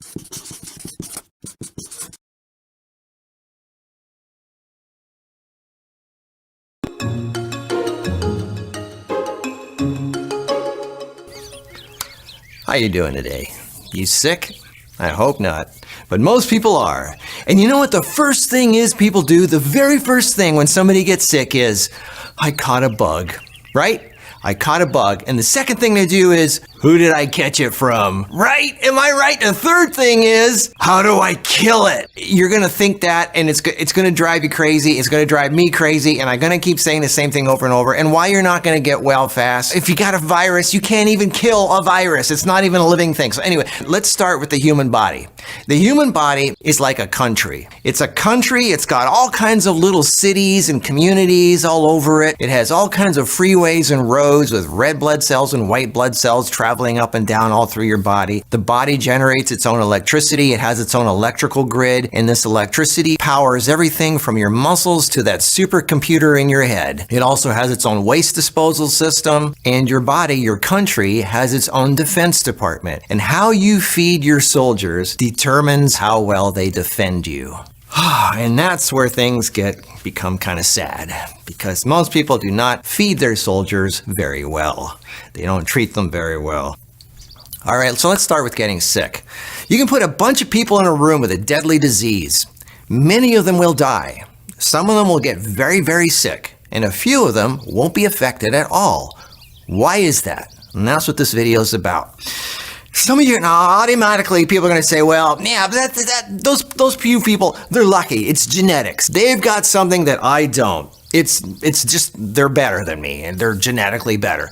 How you doing today? You sick? I hope not, but most people are. And you know what the first thing is people do? The very first thing when somebody gets sick is, I caught a bug, right? I caught a bug. And the second thing they do is, who did I catch it from? Right? Am I right? The third thing is, how do I kill it? You're gonna think that, and it's gonna drive you crazy. It's gonna drive me crazy, and I'm gonna keep saying the same thing over and over. And why you're not gonna get well fast? If you got a virus, you can't even kill a virus. It's not even a living thing. So anyway, let's start with the human body. The human body is like a country. It's a country. It's got all kinds of little cities and communities all over it. It has all kinds of freeways and roads with red blood cells and white blood cells traveling up and down all through your body. The body generates its own electricity. It has its own electrical grid, and this electricity powers everything from your muscles to that supercomputer in your head. It also has its own waste disposal system, and your body, your country, has its own defense department. And how you feed your soldiers determines how well they defend you. And that's where things become kind of sad, because most people do not feed their soldiers very well. They don't treat them very well. All right, so let's start with getting sick. You can put a bunch of people in a room with a deadly disease. Many of them will die. Some of them will get very, very sick, and a few of them won't be affected at all. Why is that? And that's what this video is about. Some of you, now automatically people are going to say, well, yeah, but those few people, they're lucky. It's genetics. They've got something that I don't. It's just, they're better than me, and they're genetically better.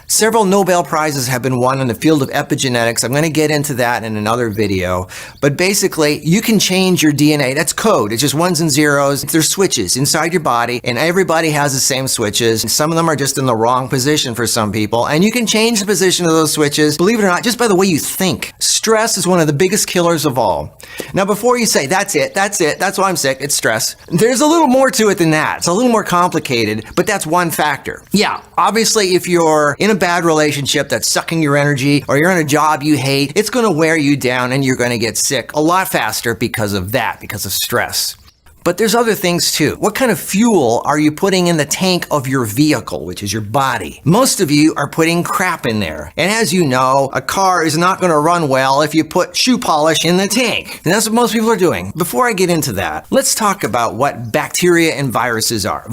Several Nobel Prizes have been won in the field of epigenetics. I'm going to get into that in another video. But basically, you can change your DNA. That's code. It's just ones and zeros. There's switches inside your body, and everybody has the same switches. Some of them are just in the wrong position for some people, and you can change the position of those switches, believe it or not, just by the way you think. Stress is one of the biggest killers of all. Now, before you say, that's it, that's why I'm sick, it's stress, there's a little more to it than that. It's a little more complicated, but that's one factor. Yeah, obviously, if you're in a bad relationship that's sucking your energy, or you're in a job you hate, it's going to wear you down and you're going to get sick a lot faster because of that, because of stress. But there's other things too. What kind of fuel are you putting in the tank of your vehicle, which is your body? Most of you are putting crap in there. And as you know, a car is not going to run well if you put shoe polish in the tank. And that's what most people are doing. Before I get into that, let's talk about what bacteria and viruses are.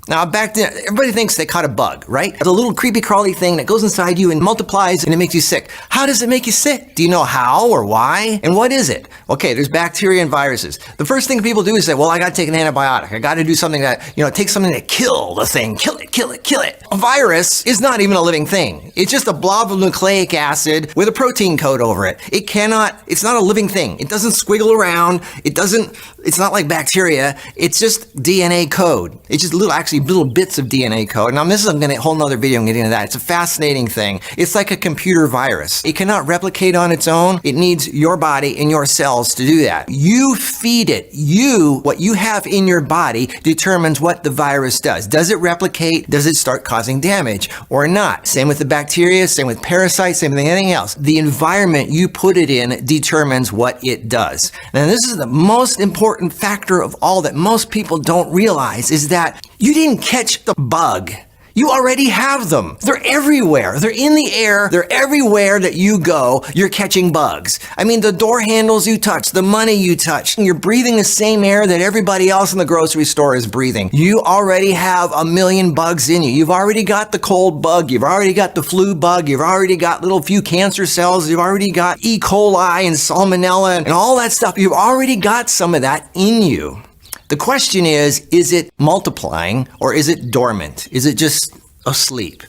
Now, back then, everybody thinks they caught a bug, right? The little creepy crawly thing that goes inside you and multiplies and it makes you sick. How does it make you sick? Do you know how or why? And what is it? Okay, there's bacteria and viruses. The first thing people do is say, well, I got to take an antibiotic. I got to do something that, take something to kill the thing. Kill it. A virus is not even a living thing. It's just a blob of nucleic acid with a protein coat over it. It's not a living thing. It doesn't squiggle around. It's not like bacteria. It's just DNA code. It's just little bits of DNA code. Now, this is a whole nother video. I'm getting into that. It's a fascinating thing. It's like a computer virus. It cannot replicate on its own. It needs your body and your cells to do that. You feed it. What you have in your body determines what the virus does. Does it replicate? Does it start causing damage or not? Same with the bacteria, same with parasites, same with anything else. The environment you put it in determines what it does. Now, this is the most important factor of all that most people don't realize, is that you didn't catch the bug. You already have them. They're everywhere. They're in the air. They're everywhere that you go. You're catching bugs. I mean, the door handles you touch, the money you touch, and you're breathing the same air that everybody else in the grocery store is breathing. You already have a million bugs in you. You've already got the cold bug. You've already got the flu bug. You've already got little few cancer cells. You've already got E. coli and salmonella and all that stuff. You've already got some of that in you. The question is it multiplying or is it dormant? Is it just asleep?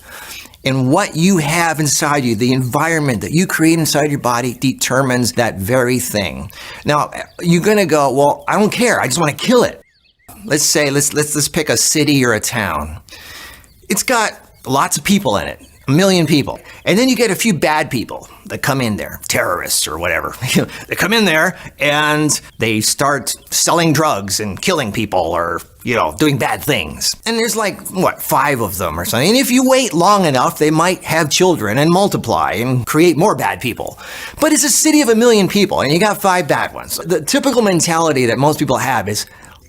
And what you have inside you, the environment that you create inside your body, determines that very thing. Now, you're going to go, well, I don't care. I just want to kill it. Let's say, let's pick a city or a town. It's got lots of people in it. 1 million people. And then you get a few bad people that come in there, terrorists or whatever. They come in there and they start selling drugs and killing people or, doing bad things. And there's 5 of them or something. And if you wait long enough, they might have children and multiply and create more bad people. But it's a city of 1 million people and you got 5 bad ones. The typical mentality that most people have is,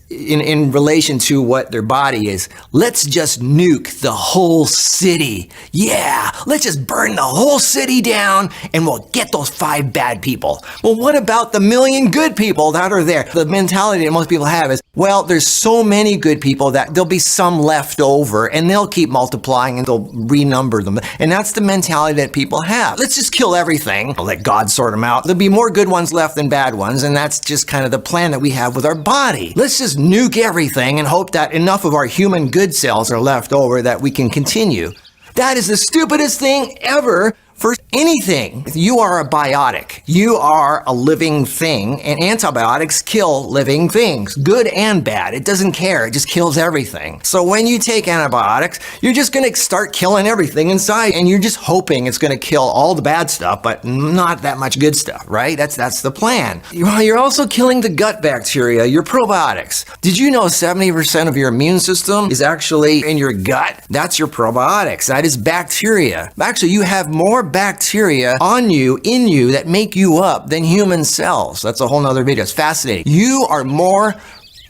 in relation to what their body is, let's just nuke the whole city. Yeah, let's just burn the whole city down and we'll get those 5 bad people. Well, what about the 1 million good people that are there? The mentality that most people have is, well, there's so many good people that there'll be some left over and they'll keep multiplying and they'll renumber them. And that's the mentality that people have. Let's just kill everything. I'll let God sort them out. There'll be more good ones left than bad ones. And that's just kind of the plan that we have with our body. Let's just nuke everything and hope that enough of our human good cells are left over that we can continue. That is the stupidest thing ever for anything. You are a biotic. You are a living thing, and antibiotics kill living things, good and bad. It doesn't care. It just kills everything. So when you take antibiotics, you're just going to start killing everything inside, and you're just hoping it's going to kill all the bad stuff, but not that much good stuff, right? That's the plan. You're also killing the gut bacteria, your probiotics. Did you know 70% of your immune system is actually in your gut? That's your probiotics. That is bacteria. Actually, you have more bacteria on you, in you, that make you up than human cells. That's a whole nother video. It's fascinating. You are more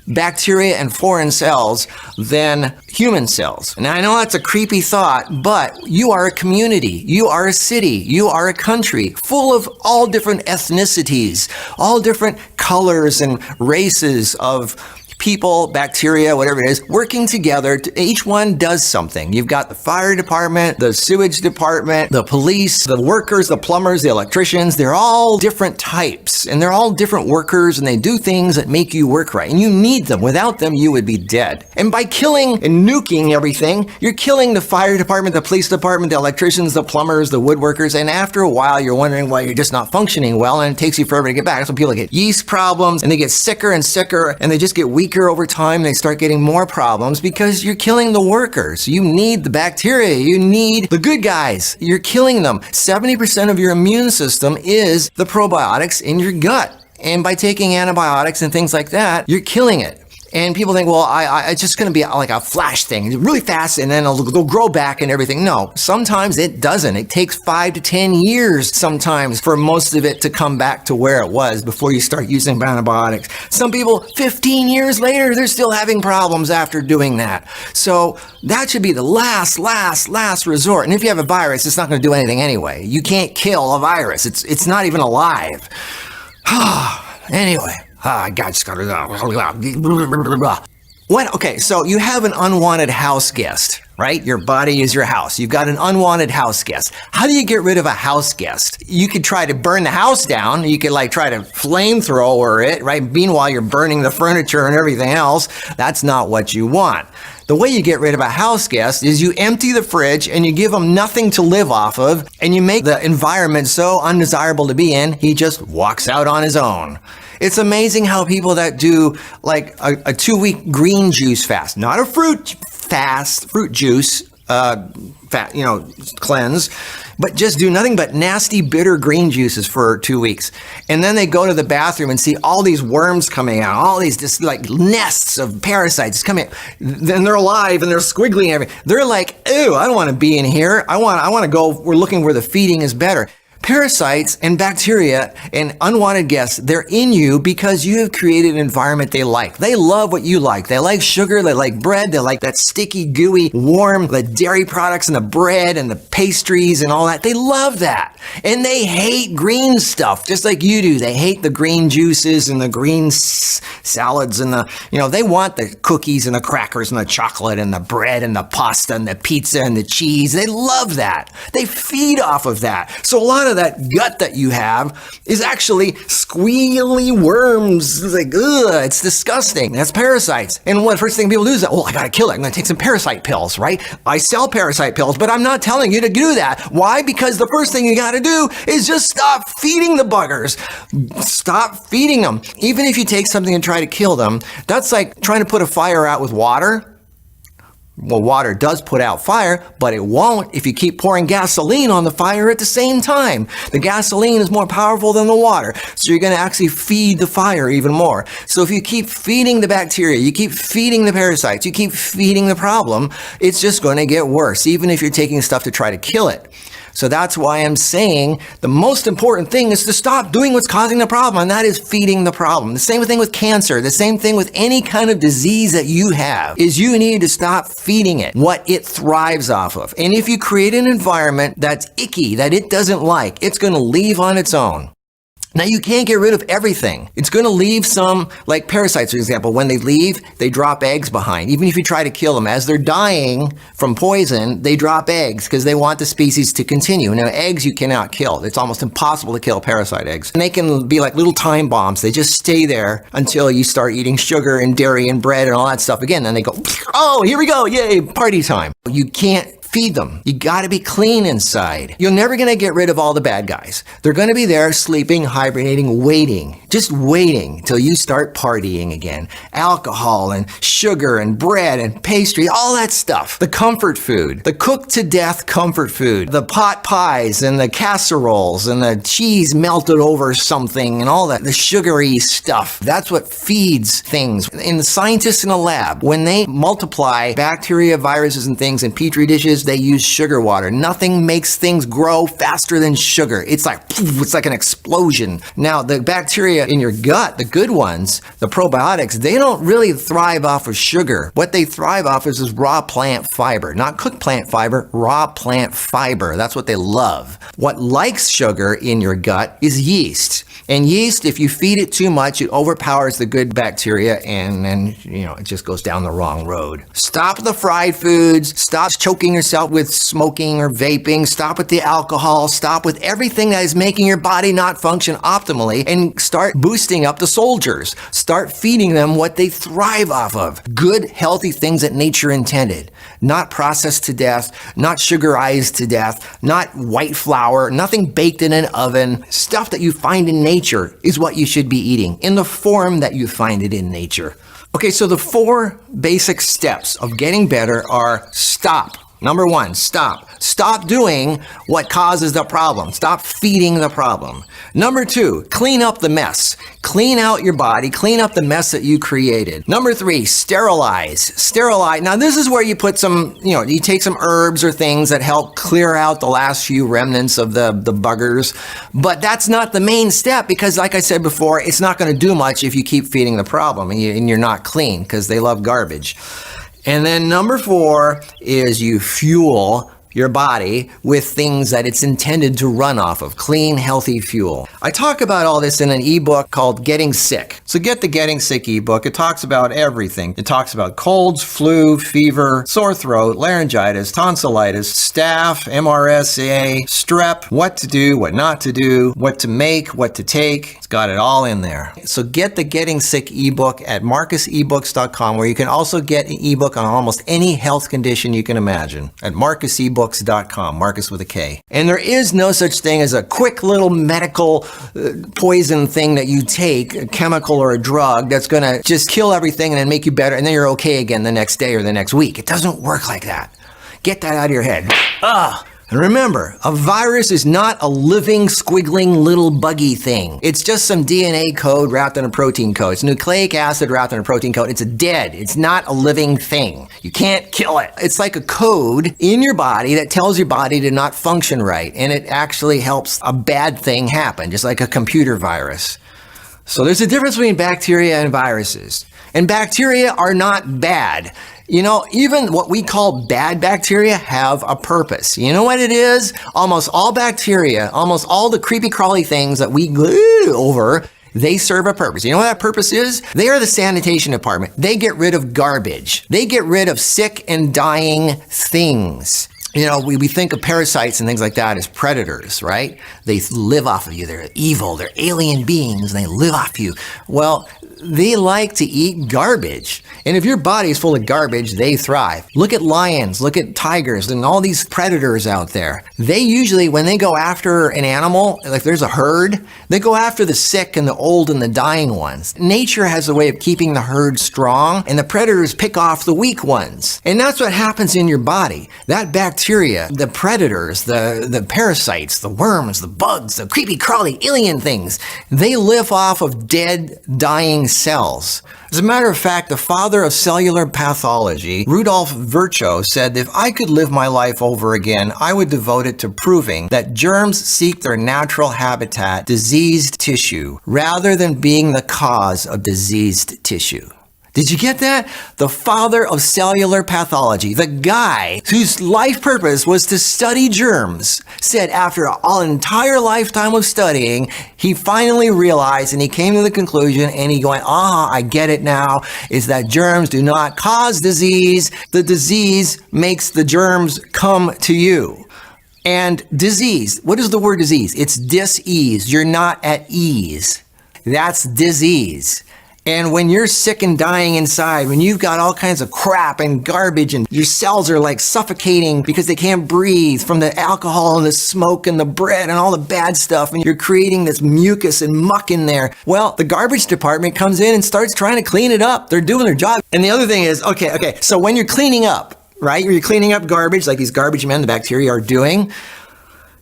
bacteria and foreign cells than human cells. Now, I know that's a creepy thought, but you are a community. You are a city. You are a country full of all different ethnicities, all different colors and races of people, bacteria, whatever it is, working together. Each one does something. You've got the fire department, the sewage department, the police, the workers, the plumbers, the electricians. They're all different types, and they're all different workers, and they do things that make you work right. And you need them. Without them, you would be dead. And by killing and nuking everything, you're killing the fire department, the police department, the electricians, the plumbers, the woodworkers, and after a while, you're wondering why you're just not functioning well, and it takes you forever to get back. That's when people get yeast problems, and they get sicker and sicker, and they just get weaker over time. They start getting more problems because you're killing the workers. You need the bacteria. You need the good guys. You're killing them. 70% of your immune system is the probiotics in your gut. And by taking antibiotics and things like that, you're killing it. And people think, well, it's just going to be like a flash thing, really fast, and then it'll grow back and everything. No, sometimes it doesn't. It takes 5 to 10 years sometimes for most of it to come back to where it was before you start using antibiotics. Some people, 15 years later, they're still having problems after doing that. So that should be the last resort. And if you have a virus, it's not going to do anything anyway. You can't kill a virus. It's not even alive. Anyway. God, just got What? Okay, so you have an unwanted house guest, right? Your body is your house. You've got an unwanted house guest. How do you get rid of a house guest? You could try to burn the house down. You could try to flamethrower it, right? Meanwhile, you're burning the furniture and everything else. That's not what you want. The way you get rid of a house guest is you empty the fridge and you give him nothing to live off of, and you make the environment so undesirable to be in, he just walks out on his own. It's amazing how people that do a 2-week green juice fast, not a fruit fast, fruit juice cleanse, but just do nothing but nasty, bitter green juices for 2 weeks. And then they go to the bathroom and see all these worms coming out, all these just nests of parasites coming. Then they're alive and they're squiggly and everything. They're like, ew, I don't want to be in here. I want to go, we're looking where the feeding is better. Parasites and bacteria and unwanted guests, they're in you because you have created an environment they like. They love what you like. They like sugar. They like bread. They like that sticky, gooey, warm, the dairy products and the bread and the pastries and all that. They love that. And they hate green stuff, just like you do. They hate the green juices and the green salads and they want the cookies and the crackers and the chocolate and the bread and the pasta and the pizza and the cheese. They love that. They feed off of that. So a lot of that gut that you have is actually squealy worms. It's ugh, it's disgusting. That's parasites. And what first thing people do is that, I gotta kill it. I'm gonna take some parasite pills, right? I sell parasite pills, but I'm not telling you to do that. Why? Because the first thing you gotta do is just stop feeding the buggers. Stop feeding them. Even if you take something and try to kill them, that's like trying to put a fire out with water. Well, water does put out fire, but it won't if you keep pouring gasoline on the fire at the same time. The gasoline is more powerful than the water, so you're going to actually feed the fire even more. So if you keep feeding the bacteria, you keep feeding the parasites, you keep feeding the problem, it's just going to get worse, even if you're taking stuff to try to kill it. So that's why I'm saying the most important thing is to stop doing what's causing the problem, and that is feeding the problem. The same thing with cancer, the same thing with any kind of disease that you have, is you need to stop feeding it what it thrives off of. And if you create an environment that's icky, that it doesn't like, it's going to leave on its own. Now, you can't get rid of everything. It's going to leave some, like parasites, for example. When they leave, they drop eggs behind. Even if you try to kill them, as they're dying from poison, they drop eggs because they want the species to continue. Now, eggs you cannot kill. It's almost impossible to kill parasite eggs. And they can be like little time bombs. They just stay there until you start eating sugar and dairy and bread and all that stuff again. Then they go, oh, here we go. Yay, party time. You can't feed them. You got to be clean inside. You're never going to get rid of all the bad guys. They're going to be there sleeping, hibernating, waiting, just waiting till you start partying again. Alcohol and sugar and bread and pastry, all that stuff. The comfort food, the cooked to death comfort food, the pot pies and the casseroles and the cheese melted over something and all that, the sugary stuff. That's what feeds things. And the scientists in a lab, when they multiply bacteria, viruses, and things in petri dishes, they use sugar water. Nothing makes things grow faster than sugar. It's like an explosion. Now, the bacteria in your gut, the good ones, the probiotics, they don't really thrive off of sugar. What they thrive off is raw plant fiber. Not cooked plant fiber, raw plant fiber. That's what they love. What likes sugar in your gut is yeast. And yeast, if you feed it too much, it overpowers the good bacteria and then, it just goes down the wrong road. Stop the fried foods. Stop choking yourself with smoking or vaping. Stop with the alcohol. Stop with everything that is making your body not function optimally, and start boosting up the soldiers. Start feeding them what they thrive off of. Good, healthy things that nature intended. Not processed to death, not sugarized to death, not white flour, nothing baked in an oven. Stuff that you find in nature is what you should be eating, in the form that you find it in nature. Okay, so the 4 basic steps of getting better are stop. Number 1, stop. Stop doing what causes the problem. Stop feeding the problem. Number 2, clean up the mess. Clean out your body. Clean up the mess that you created. Number 3, sterilize. Sterilize. Now, this is where you put some, you take some herbs or things that help clear out the last few remnants of the buggers. But that's not the main step because, like I said before, it's not going to do much if you keep feeding the problem and you're not clean because they love garbage. And then number 4 is you fuel your body with things that it's intended to run off of. Clean, healthy fuel. I talk about all this in an ebook called Getting Sick. So get the Getting Sick ebook. It talks about everything. It talks about colds, flu, fever, sore throat, laryngitis, tonsillitis, staph, MRSA, strep, what to do, what not to do, what to make, what to take. It's got it all in there. So get the Getting Sick ebook at marcusebooks.com, where you can also get an ebook on almost any health condition you can imagine at marcusebooks.com. Marcus with a K. And there is no such thing as a quick little medical poison thing that you take, a chemical or a drug that's going to just kill everything and then make you better and then you're okay again the next day or the next week. It doesn't work like that. Get that out of your head. And remember, a virus is not a living, squiggling little buggy thing. It's just some DNA code wrapped in a protein code. It's nucleic acid wrapped in a protein code. It's dead. It's not a living thing. You can't kill it. It's like a code in your body that tells your body to not function right, and it actually helps a bad thing happen, just like a computer virus. So there's a difference between bacteria and viruses. And bacteria are not bad. Even what we call bad bacteria have a purpose. You know what it is? Almost all bacteria, almost all the creepy crawly things that we glue over, they serve a purpose. You know what that purpose is? They are the sanitation department. They get rid of garbage. They get rid of sick and dying things. we think of parasites and things like that as predators, right? They live off of you. They're evil. They're alien beings, and they live off you. Well, they like to eat garbage. And if your body is full of garbage, they thrive. Look at lions, look at tigers, and all these predators out there. They usually, when they go after an animal, like there's a herd, they go after the sick and the old and the dying ones. Nature has a way of keeping the herd strong, and the predators pick off the weak ones. And that's what happens in your body. That bacteria, the predators, the parasites, the worms, the bugs, the creepy crawly alien things, they live off of dead, dying cells. As a matter of fact, the father of cellular pathology, Rudolf Virchow, said, "If I could live my life over again, I would devote it to proving that germs seek their natural habitat, diseased tissue, rather than being the cause of diseased tissue." Did you get that? The father of cellular pathology, the guy whose life purpose was to study germs, said after an entire lifetime of studying, he finally realized and he came to the conclusion and he going, I get it now, is that germs do not cause disease. The disease makes the germs come to you. And disease, what is the word disease? It's dis-ease. You're not at ease. That's disease. And when you're sick and dying inside, when you've got all kinds of crap and garbage and your cells are like suffocating because they can't breathe from the alcohol and the smoke and the bread and all the bad stuff, and you're creating this mucus and muck in there, well, the garbage department comes in and starts trying to clean it up. They're doing their job. And the other thing is, okay, so when you're cleaning up, right, you're cleaning up garbage like these garbage men, the bacteria, are doing,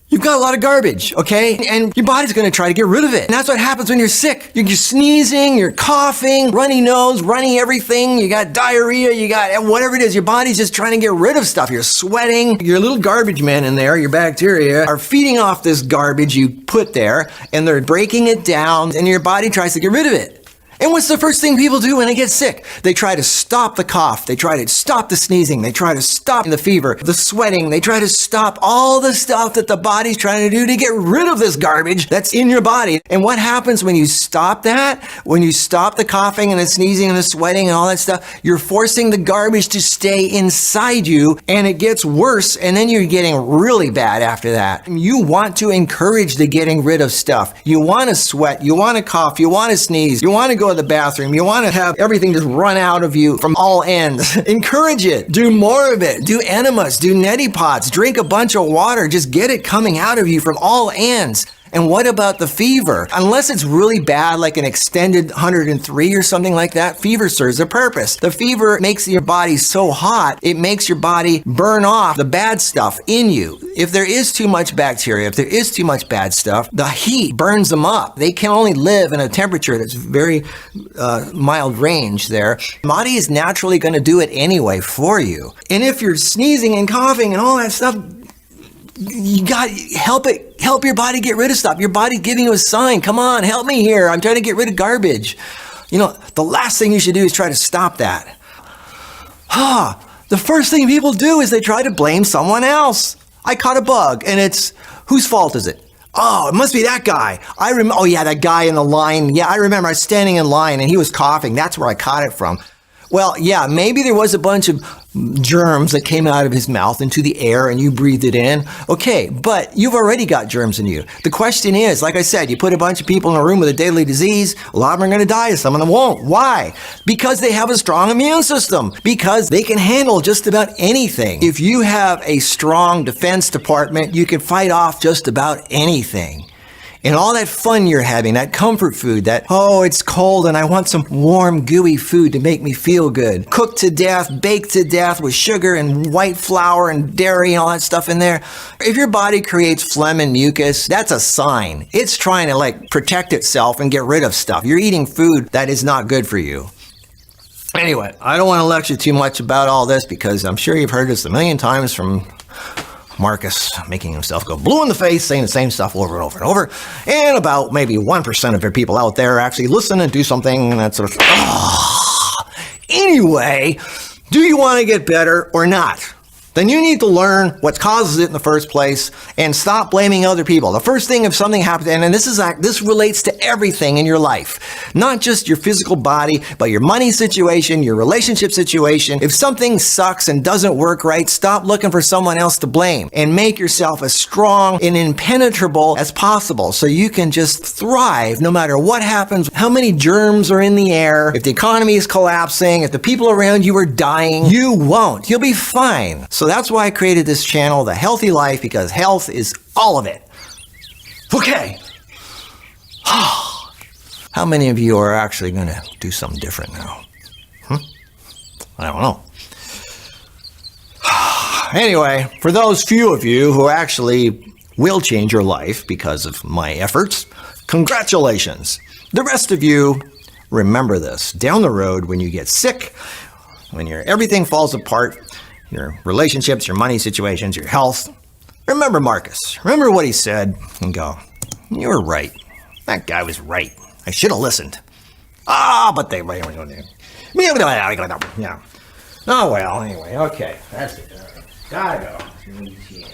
you've got a lot of garbage, okay? And your body's going to try to get rid of it. And that's what happens when you're sick. You're sneezing, you're coughing, runny nose, runny everything. You got diarrhea, you got whatever it is. Your body's just trying to get rid of stuff. You're sweating. Your little garbage men in there, your bacteria, are feeding off this garbage you put there, and they're breaking it down, and your body tries to get rid of it. And what's the first thing people do when they get sick? They try to stop the cough. They try to stop the sneezing. They try to stop the fever, the sweating. They try to stop all the stuff that the body's trying to do to get rid of this garbage that's in your body. And what happens when you stop that? When you stop the coughing and the sneezing and the sweating and all that stuff, you're forcing the garbage to stay inside you, and it gets worse, and then you're getting really bad after that. You want to encourage the getting rid of stuff. You want to sweat. You want to cough. You want to sneeze. You want to go to the bathroom. You want to have everything just run out of you from all ends. Encourage it. Do more of it. Do enemas. Do neti pots. Drink a bunch of water. Just get it coming out of you from all ends. And what about the fever? Unless it's really bad, like an extended 103 or something like that, fever serves a purpose. The fever makes your body so hot, it makes your body burn off the bad stuff in you. If there is too much bacteria, if there is too much bad stuff, the heat burns them up. They can only live in a temperature that's very mild range there. The body is naturally going to do it anyway for you. And if you're sneezing and coughing and all that stuff, you got help your body get rid of stuff. Your body's giving you a sign. Come on, help me here. I'm trying to get rid of garbage. The last thing you should do is try to stop that. The first thing people do is they try to blame someone else. I caught a bug, and it's, whose fault is it? Oh, it must be that guy. That guy in the line. Yeah, I remember I was standing in line and he was coughing. That's where I caught it from. Well, yeah, maybe there was a bunch of germs that came out of his mouth into the air and you breathed it in. Okay, but you've already got germs in you. The question is, like I said, you put a bunch of people in a room with a deadly disease, a lot of them are going to die, some of them won't. Why? Because they have a strong immune system. Because they can handle just about anything. If you have a strong defense department, you can fight off just about anything. And all that fun you're having, that comfort food, it's cold and I want some warm, gooey food to make me feel good. Cooked to death, baked to death with sugar and white flour and dairy and all that stuff in there. If your body creates phlegm and mucus, that's a sign. It's trying to protect itself and get rid of stuff. You're eating food that is not good for you. Anyway, I don't want to lecture too much about all this because I'm sure you've heard this a million times from Marcus, making himself go blue in the face, saying the same stuff over and over and over. And about maybe 1% of your people out there actually listen and do something and that sort of Anyway, do you want to get better or not? then you need to learn what causes it in the first place and stop blaming other people. The first thing, if something happens, and this relates to everything in your life, not just your physical body, but your money situation, your relationship situation. If something sucks and doesn't work right, stop looking for someone else to blame and make yourself as strong and impenetrable as possible so you can just thrive no matter what happens, how many germs are in the air, if the economy is collapsing, if the people around you are dying, you won't. You'll be fine. So that's why I created this channel, The Healthy Life, because health is all of it. Okay. How many of you are actually going to do something different now? I don't know. Anyway, for those few of you who actually will change your life because of my efforts, congratulations. The rest of you, remember this. Down the road, when you get sick, when everything falls apart, your relationships, your money situations, your health, remember Marcus. Remember what he said and go, you were right. That guy was right. I should have listened. But they... Yeah. Oh, well, anyway, okay. That's it. Gotta go. Yeah.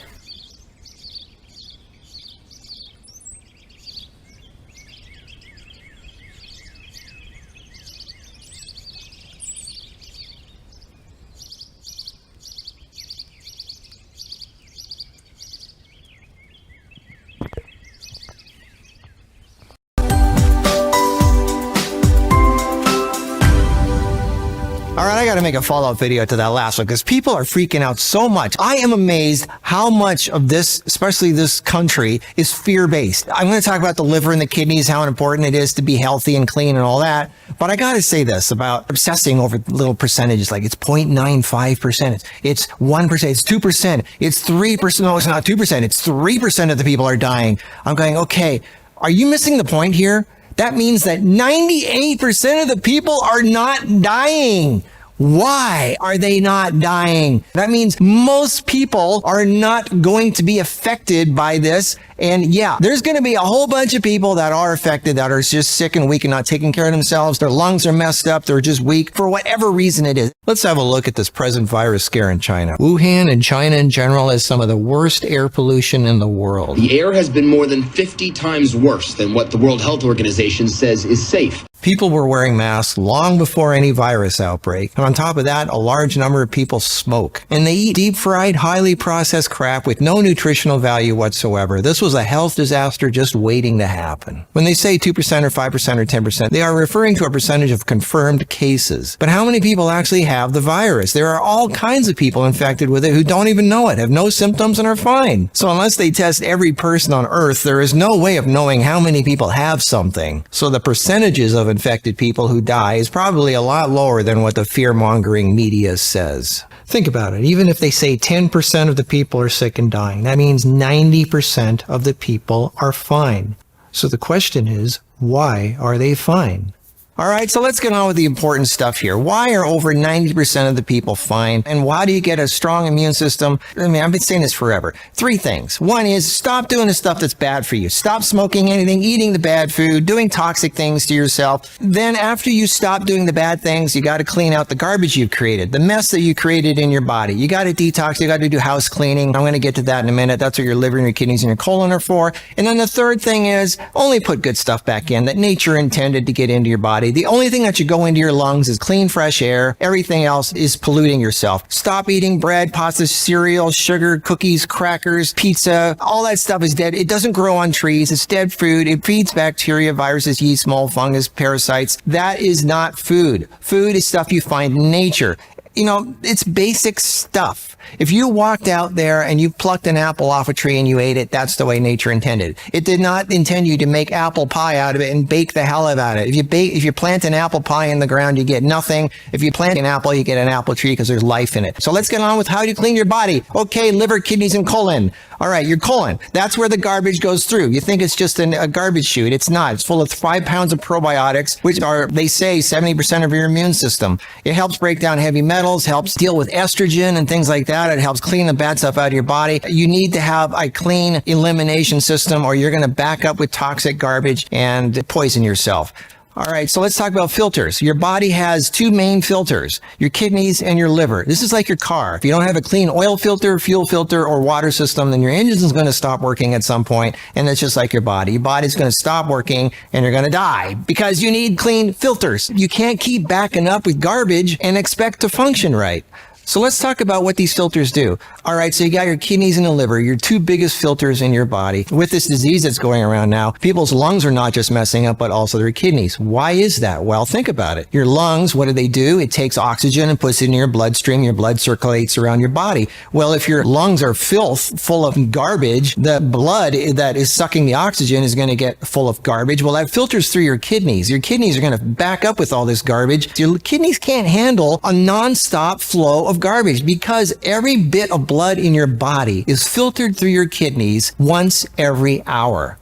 All right, I got to make a follow-up video to that last one because people are freaking out so much. I am amazed how much of this, especially this country, is fear-based. I'm going to talk about the liver and the kidneys, how important it is to be healthy and clean and all that. But I got to say this about obsessing over little percentages, like it's 0.95%, it's 1%, it's 2%, it's 3%. No, it's not 2%, it's 3% of the people are dying. I'm going, okay, are you missing the point here? That means that 98% of the people are not dying. Why are they not dying? That means most people are not going to be affected by this. And yeah, there's going to be a whole bunch of people that are affected, that are just sick and weak and not taking care of themselves. Their lungs are messed up. They're just weak for whatever reason it is. Let's have a look at this present virus scare in China. Wuhan and China in general has some of the worst air pollution in the world. The air has been more than 50 times worse than what the World Health Organization says is safe. People were wearing masks long before any virus outbreak. And on top of that, a large number of people smoke. And they eat deep-fried, highly processed crap with no nutritional value whatsoever. This was a health disaster just waiting to happen. When they say 2% or 5% or 10%, they are referring to a percentage of confirmed cases. But how many people actually have the virus? There are all kinds of people infected with it who don't even know it, have no symptoms, and are fine. So unless they test every person on Earth, there is no way of knowing how many people have something. So the percentages of infected people who die is probably a lot lower than what the fear-mongering media says. Think about it. Even if they say 10% of the people are sick and dying, that means 90% of the people are fine. So the question is, why are they fine? All right, so let's get on with the important stuff here. Why are over 90% of the people fine? And why do you get a strong immune system? I mean, I've been saying this forever. 3 things. One is stop doing the stuff that's bad for you. Stop smoking anything, eating the bad food, doing toxic things to yourself. Then after you stop doing the bad things, you got to clean out the garbage you've created, the mess that you created in your body. You got to detox. You got to do house cleaning. I'm going to get to that in a minute. That's what your liver and your kidneys and your colon are for. And then the third thing is only put good stuff back in that nature intended to get into your body. The only thing that should go into your lungs is clean, fresh air. Everything else is polluting yourself. Stop eating bread, pasta, cereal, sugar, cookies, crackers, pizza. All that stuff is dead. It doesn't grow on trees. It's dead food. It feeds bacteria, viruses, yeast, mold, fungus, parasites. That is not food. Food is stuff you find in nature. You know, it's basic stuff. If you walked out there and you plucked an apple off a tree and you ate it, that's the way nature intended. It did not intend you to make apple pie out of it and bake the hell out of it. If you plant an apple pie in the ground, you get nothing. If you plant an apple, you get an apple tree because there's life in it. So let's get on with how do you clean your body. Okay, liver, kidneys, and colon. All right, your colon. That's where the garbage goes through. You think it's just a garbage chute. It's not. It's full of 5 pounds of probiotics, which are, they say, 70% of your immune system. It helps break down heavy metals, helps deal with estrogen and things like that. It helps clean the bad stuff out of your body. You need to have a clean elimination system or you're going to back up with toxic garbage and poison yourself. All right, so let's talk about filters. Your body has two main filters, your kidneys and your liver. This is like your car. If you don't have a clean oil filter, fuel filter, or water system, then your engine is going to stop working at some point, and it's just like your body. Your body's going to stop working, and you're going to die because you need clean filters. You can't keep backing up with garbage and expect to function right. So let's talk about what these filters do. All right, so you got your kidneys and the liver, your two biggest filters in your body. With this disease that's going around now, people's lungs are not just messing up, but also their kidneys. Why is that? Well, think about it. Your lungs, what do? It takes oxygen and puts it in your bloodstream. Your blood circulates around your body. Well, if your lungs are full of garbage, the blood that is sucking the oxygen is going to get full of garbage. Well, that filters through your kidneys. Your kidneys are going to back up with all this garbage. Your kidneys can't handle a nonstop flow of garbage because every bit of blood in your body is filtered through your kidneys once every hour.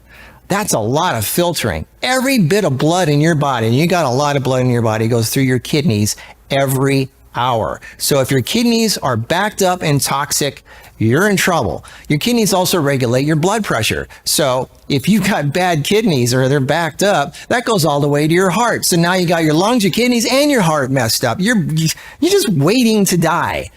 That's a lot of filtering. Every bit of blood in your body, and you got a lot of blood in your body, goes through your kidneys every hour. So if your kidneys are backed up and toxic, you're in trouble. Your kidneys also regulate your blood pressure. So if you've got bad kidneys or they're backed up, that goes all the way to your heart. So now you got your lungs, your kidneys, and your heart messed up. You're just waiting to die.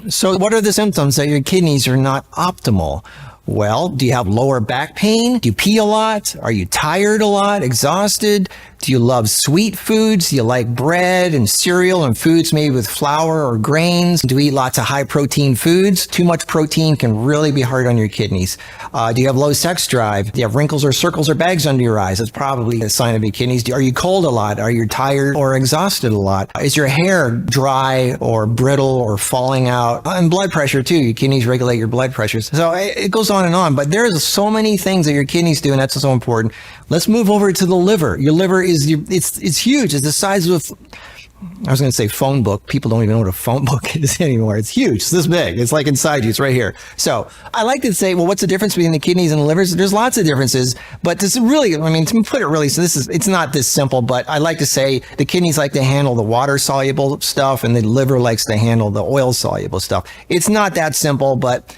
So what are the symptoms that your kidneys are not optimal? Well, do you have lower back pain? Do you pee a lot? Are you tired a lot? Exhausted? Do you love sweet foods? Do you like bread and cereal and foods made with flour or grains? Do you eat lots of high protein foods? Too much protein can really be hard on your kidneys. Do you have low sex drive? Do you have wrinkles or circles or bags under your eyes? That's probably a sign of your kidneys. Are you cold a lot? Are you tired or exhausted a lot? Is your hair dry or brittle or falling out? And blood pressure too. Your kidneys regulate your blood pressures. So it goes on, but there's so many things that your kidneys do, and that's so important. Let's move over to the liver. Your liver it's huge. It's the size of I was going to say phone book. People don't even know what a phone book is anymore. It's huge. It's this big. It's like inside you. It's right here. So I like to say, well, what's the difference between the kidneys and the livers? There's lots of differences, but this is really, to put it really, so it's not this simple, but I like to say the kidneys like to handle the water soluble stuff and the liver likes to handle the oil soluble stuff. It's not that simple, but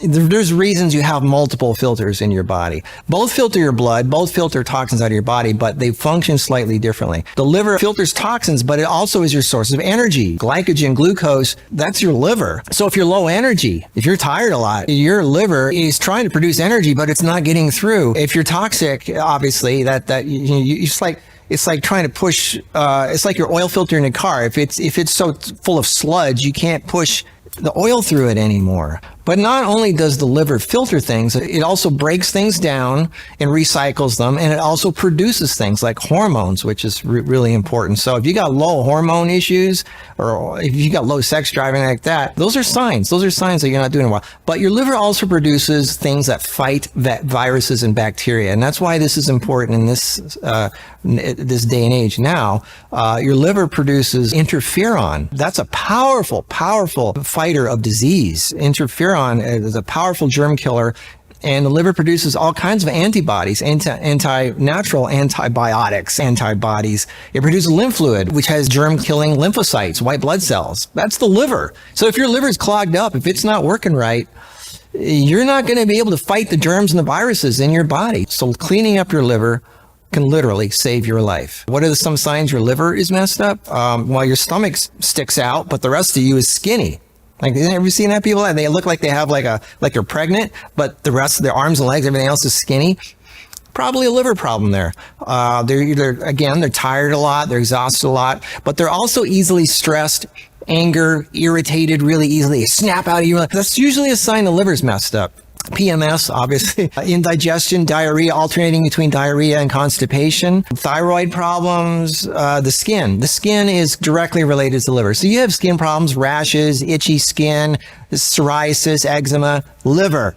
there's reasons you have multiple filters in your body. Both filter your blood, both filter toxins out of your body, but they function slightly differently. The liver filters toxins, but it also is your source of energy. Glycogen, glucose, that's your liver. So if you're low energy, if you're tired a lot, your liver is trying to produce energy, but it's not getting through. If you're toxic, obviously, it's like trying to push, it's like your oil filter in a car. If it's so full of sludge, you can't push the oil through it anymore. But not only does the liver filter things, it also breaks things down and recycles them, and it also produces things like hormones, which is really important. So if you got low hormone issues, or if you got low sex drive and like that, those are signs. Those are signs that you're not doing well. But your liver also produces things that fight viruses and bacteria, and that's why this is important in this day and age now. Your liver produces interferon. That's a powerful fighter of disease. Interferon is a powerful germ killer, and the liver produces all kinds of antibodies, natural antibiotics, antibodies. It produces lymph fluid, which has germ-killing lymphocytes, white blood cells. That's the liver. So if your liver is clogged up, if it's not working right, you're not going to be able to fight the germs and the viruses in your body. So cleaning up your liver can literally save your life. What are some signs your liver is messed up? Well, your stomach sticks out, but the rest of you is skinny. Like, have you ever seen that? People, they look like they have like they're pregnant, but the rest of their arms and legs, everything else is skinny. Probably a liver problem there. They're tired a lot, they're exhausted a lot, but they're also easily stressed, anger, irritated really easily. They snap out of you. That's usually a sign the liver's messed up. PMS, obviously, indigestion, diarrhea, alternating between diarrhea and constipation, thyroid problems, the skin. The skin is directly related to the liver. So you have skin problems, rashes, itchy skin, psoriasis, eczema, liver.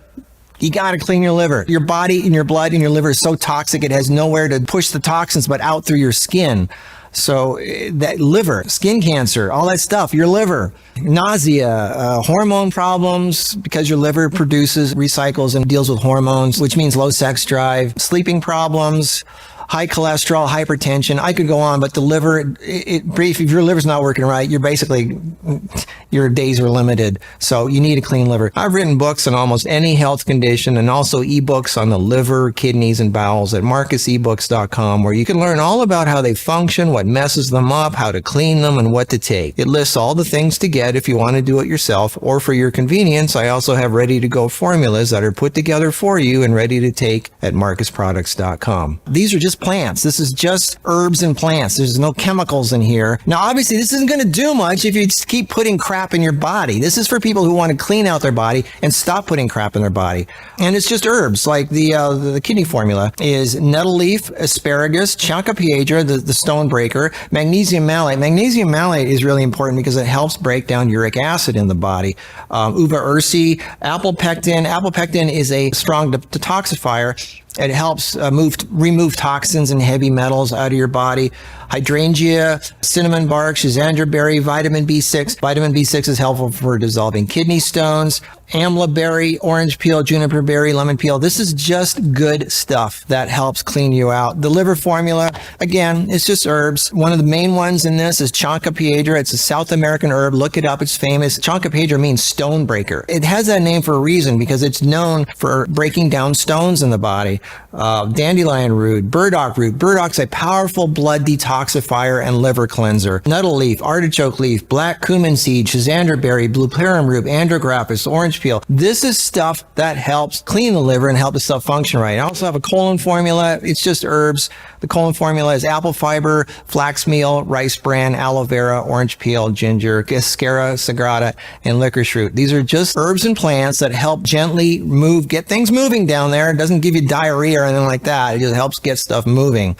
You got to clean your liver. Your body and your blood and your liver is so toxic, it has nowhere to push the toxins but out through your skin. So that liver, skin cancer, all that stuff, your liver, nausea, hormone problems, because your liver produces, recycles, and deals with hormones, which means low sex drive, sleeping problems, high cholesterol, hypertension. I could go on, but the liver, if your liver's not working right, your days are limited. So you need a clean liver. I've written books on almost any health condition and also ebooks on the liver, kidneys, and bowels at marcusebooks.com, where you can learn all about how they function, what messes them up, how to clean them, and what to take. It lists all the things to get if you want to do it yourself, or for your convenience, I also have ready-to-go formulas that are put together for you and ready to take at marcusproducts.com. These are just plants. This is just herbs and plants. There's no chemicals in here. Now, obviously, this isn't going to do much if you just keep putting crap in your body. This is for people who want to clean out their body and stop putting crap in their body. And it's just herbs. Like the kidney formula is nettle leaf, asparagus, Chancropiedra, the stone breaker, magnesium malate. Magnesium malate is really important because it helps break down uric acid in the body. Uva ursi, apple pectin. Apple pectin is a strong detoxifier. It helps remove toxins and heavy metals out of your body. Hydrangea, cinnamon bark, schizandra berry, vitamin B6. Vitamin B6 is helpful for dissolving kidney stones. Amla berry, orange peel, juniper berry, lemon peel. This is just good stuff that helps clean you out. The liver formula, again, it's just herbs. One of the main ones in this is Chancropiedra. It's a South American herb. Look it up. It's famous. Chancropiedra means stone breaker. It has that name for a reason because it's known for breaking down stones in the body. Dandelion root, burdock root. Burdock's a powerful blood detoxifier and liver cleanser. Nettle leaf, artichoke leaf, black cumin seed, schizandra berry, blueperum root, andrographis, orange peel. This is stuff that helps clean the liver and help the stuff function right. I also have a colon formula. It's just herbs. The colon formula is apple fiber, flax meal, rice bran, aloe vera, orange peel, ginger, Skrw, sagrada, and licorice root. These are just herbs and plants that help gently get things moving down there. It doesn't give you diarrhea or anything like that. It just helps get stuff moving.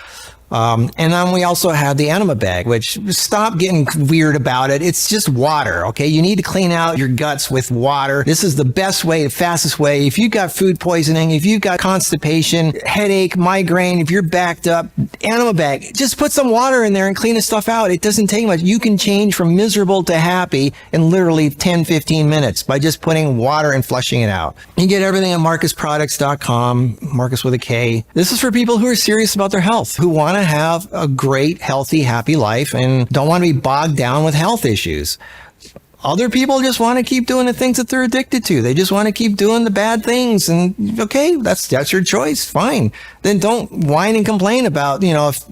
And then we also have the enema bag, which stop getting weird about it. It's just water. Okay. You need to clean out your guts with water. This is the best way, the fastest way. If you've got food poisoning, if you've got constipation, headache, migraine, if you're backed up, enema bag, just put some water in there and clean the stuff out. It doesn't take much. You can change from miserable to happy in literally 10, 15 minutes by just putting water and flushing it out. You get everything at marcusproducts.com, Marcus with a K. This is for people who are serious about their health, who want to have a great, healthy, happy life and don't want to be bogged down with health issues. Other people just want to keep doing the things that they're addicted to. They just want to keep doing the bad things. And okay, that's your choice. Fine. Then don't whine and complain about, if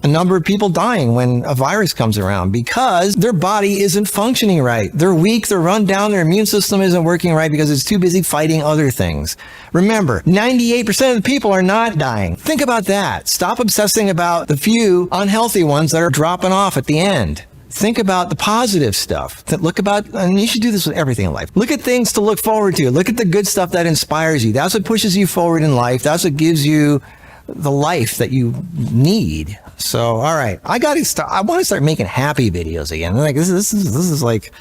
a number of people dying when a virus comes around because their body isn't functioning right. They're weak. They're run down. Their immune system isn't working right because it's too busy fighting other things. Remember, 98% of the people are not dying. Think about that. Stop obsessing about the few unhealthy ones that are dropping off at the end. Think about the positive stuff. And you should do this with everything in life. Look at things to look forward to. Look at the good stuff that inspires you. That's what pushes you forward in life. That's what gives you the life that you need. So, all right. I want to start making happy videos again. Like this is like,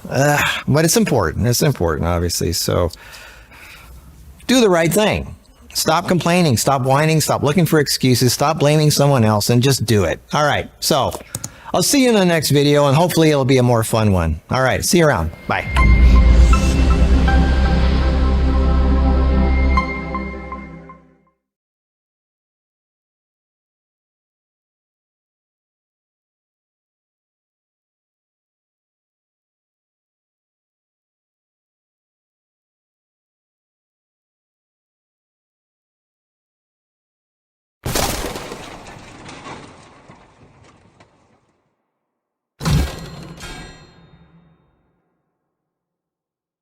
but it's important. It's important, obviously. So do the right thing. Stop complaining. Stop whining. Stop looking for excuses. Stop blaming someone else and just do it. All right. So I'll see you in the next video, and hopefully it'll be a more fun one. All right. See you around. Bye.